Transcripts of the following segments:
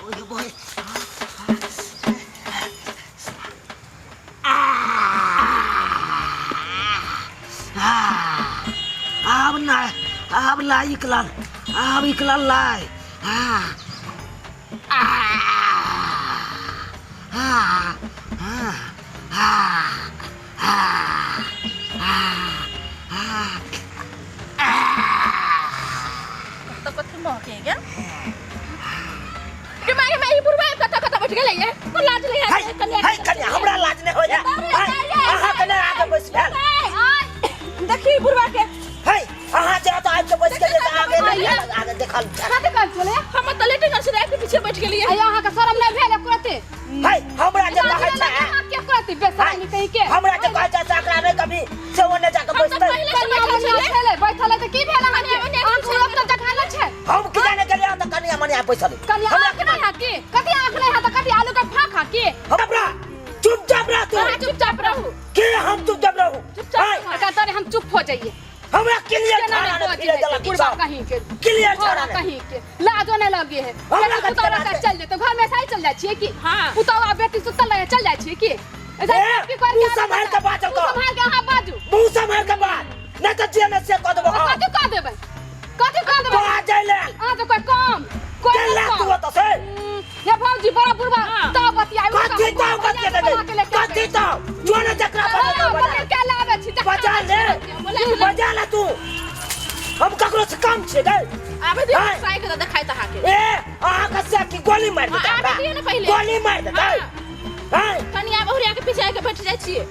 boy. Lai iklan. Iklan lai. Takut mau kayak kan? Gimana ibu rumah kata-kata macam ni ya? Kau laju lihat kan ya? Hai kan ya, हमरा लाज नहीं हो जा. आहा कने आके बस भेल. देखी इबू rumah के. हाय आहा जा तो आके बस के आगे आगे देखल. खाते कर चले हम तो लेटे कर से के पीछे बैठ गेलिए. आहा का शर्म नहीं भेल करते. हाय हमरा जे कहै छै के करते बेसानी कहि के. हमरा जे कहै छै सकरा नहीं कभी से ओने जाके बैठते. चले बैठले त की भेल हम लोग तो जखाना छै. हम कि जाने गेलिए त कनिया मनिया बैठल. हमरा के नहीं हाकी. कथि आंख नहीं हाथ कथि आलू का फाक हाकी. हमरा चुपचाप रह तू. चुपचाप रहू. के हम चुपचाप रहू. चुपचाप कहता हम चुप हो जाइए. हमरा क्लियर खाना नहीं पीले जला पूरा कहीं के क्लियर खाना कहीं के लाजो नहीं लगे है. हमरा पुतौरा का चल जे तो घर में साई चल जाय छिए की. हां पुतौरा बेटी सुतल रहे चल जाय छिए की. मुंह संभाल के बात कर. संभाल के हां बाजू. मुंह संभाल के बात. नहीं तो जेल से क देबो. कथि क देबै. कथि क देबै. आ जाइले. आ तो कोई काम कोई ला तू तो से. ये भौजी बड़ा बुढ़वा तो बतियाई. कथि तो बतिया कथि तो जोने जकरा बता के लावे छी. बजा ले. बजा ले तू. हम ककरो से काम छे गए. आबे दियो साई के देखाई त हाके. ए आहा का से की गोली मार दे. आबे दियो ना पहले. गोली मार दे. हां कनिया बहुरिया के पीछे आके बैठ जाय छिए.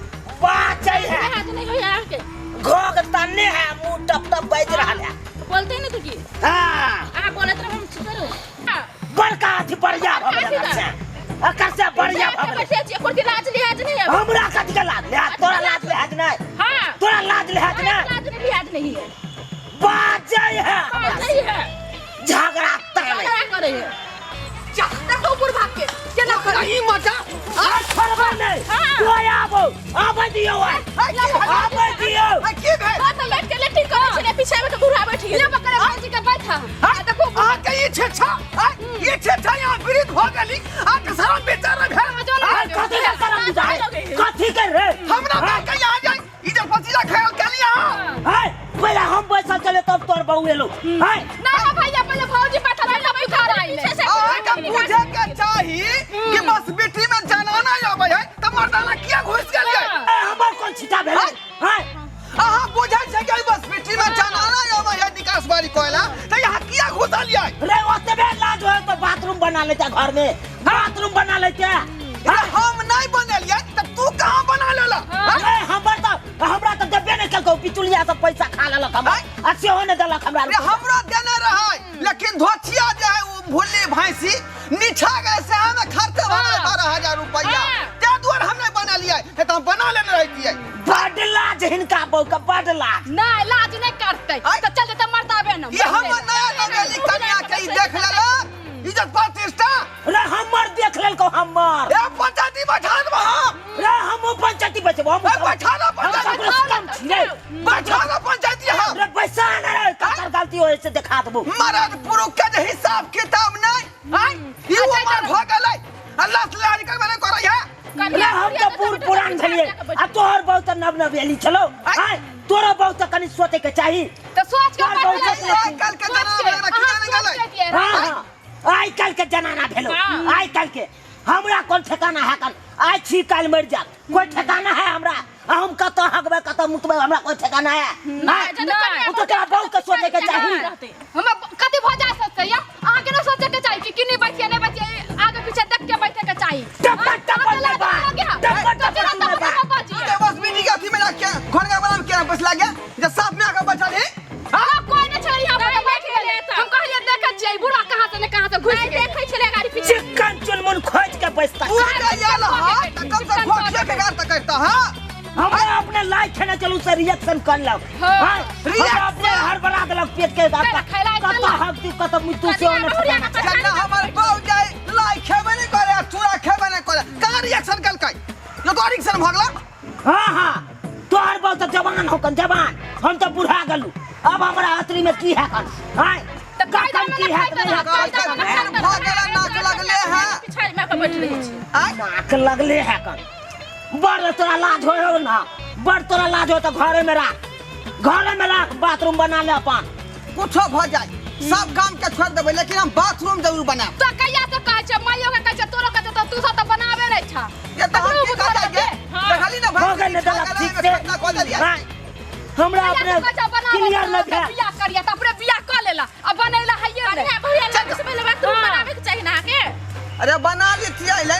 बात है. हाथ नहीं हो यार के. घोग तन्ने है मुंह टप टप बज रहा है. बोलते नहीं तो की. हां आ बोलत रह हम करो. बड़का अथी बढ़िया भगले से. अकर से बढ़िया भगले. बैठे छिए कोती लाज लिहाज नहीं है. हमरा कथि के लाज लिहाज. तोरा लाज लिहाज नहीं. हां तोरा लाज लिहाज नहीं. लाज लिहाज नहीं है. बात है. नहीं है. झगड़ा करे है. देखो ऊपर भाग के केना करे ई मजा. आज छोड़बा नहीं. तू आबो दियो. आबो दियो. की भेल. हां तो बैठ के लेटी करे छे पीछे में तो बुढ़ा बैठ गेल. ले पकड़े भाजी के बैठा. देखो आ के ई छेछा. ये छेछा यहां विरित हो गेली. आ के सारा बेचारा भेल. कथि के करम जाए. कथि कर रे. हमरा बा के आ जाई. ई जे पसीना खायल केलिया. हाय पहले हम पैसा चले तब तोर बहू एलो. हाय ना भैया पहले भौजी बैठा रहे तब बिठा रही ले. आ के बुझे के चाही कि बस बेटी में जनाना आबै है त मर्दाना किया घुस गेलिए. हमर कोन छिटा भेल. हाय आहा बुझे छै कि बस बेटी में जनाना आबै है निकास बारी कोइला त यहां किया घुसलिए. रे ओतबे लाज हो तो बाथरूम बना लेता घर में. बाथरूम बना लेते. हम नहीं बनलिए त तू कहां बना लेला. अरे हमरा तो देबे नहीं कल को पितुलिया सब पैसा खा लेलक. हम अच्छे होने देलक हमरा. अरे हमरा देने रहै लेकिन धोछिया जे है वो भूली भैंसी निछा गए से हमें खर्चा हो गए 12,000 रुपया. ते दुआर हम नहीं बना लिया है तो हम बना लेने रहतिए. बड लाज हिनका बहू का बड लाज. नहीं लाज नहीं करते तो चल जते मरताबे न. ये हम नया लगेली कन्या के देख लेला. इज्जत प्रतिष्ठा. रे हमर देख लेल को हमर. ए पंचायती बैठा दे हम. रे हम पंचायती बचबो. हम बैठा ना पंचायती. बैठा ना पंचायती हम. रे पैसा न रे ककर गलती होय से देखा देबो. मरद पुरुष के जे हिसाब किताब नहीं. हां ई उमर भ गेलै. अल्लाह से लाज कर मैंने करई है. रे हम तो पुरान भेलिए. आ तोहर बहुत नव नव भेली चलो. हाय तोरा बहुत कनी सोचे के चाही. तो सोच के कल के जनाना की जाने गेलै. हां आई कल के जनाना भेलो. आई कल के हमरा कोन ठिकाना है. कल आज छी कल मर जा. कोई ठिकाना है हमरा. हम कत हगबे कत मुतबे हमरा कोई ठिकाना है. नहीं तो क्या बहुत के सोचे के चाही. हम कति भ जा सकते या आगे न सोचे के चाही कि किनी बैठिए नहीं बैठिए आगे पीछे देख के बैठे के चाही. टप ले बा. ते बस मीटिंग अथी में रख के घर का बना के बस लागे जे साथ में आके बैठल है. हां कोई न छै यहां पर बैठ गेले. हम कहलिए देखे छिए बुढ़ा कहां से न कहां से घुस गए. देखे छले गाड़ी पीछे चिकन चुनमुन खोज के बैठता. तू के याल हां त कब से खोजिए के गार तक करता. हां हम अपने लाइक खाने चलू से रिएक्शन कर लो. हां रिएक्शन अपने हर बना देलक पेट के बात. कत हक तू कत मुतु से ओने जन्ना हमर बाऊ जाय लाइक खेबे नहीं करे चूड़ा खेबे नहीं करे. का रिएक्शन कल कई यो तो रिएक्शन भगला. हां तोहर बहुत जवान हो कन जवान. हम तो बूढ़ा गलू. अब हमरा अतरी में की है कन. हां तो कायदा की है भागेला नाक लगले नाक लगले है कन बड़ तोरा लाज हो ना बड़ तोरा लाज हो तो घरे में राख बाथरूम बना ले अपन कुछो भ जाए सब काम के छोड़ देबै लेकिन हम बाथरूम जरूर बनाएब तो कहिया से कहै छै माइयो के कहै छै तोरो कहै छै तू सब तो बनाबे नै छ ये तो हम की कर जाएंगे देखली ना हो गए ने दलक ठीक से हमरा अपने क्लियर न भेल बियाह करिया त अपने बियाह क लेला अब बनैला हइए नै भैया लगे से पहले बाथरूम बनावे के चाहिए ना के अरे बना लेतियै ले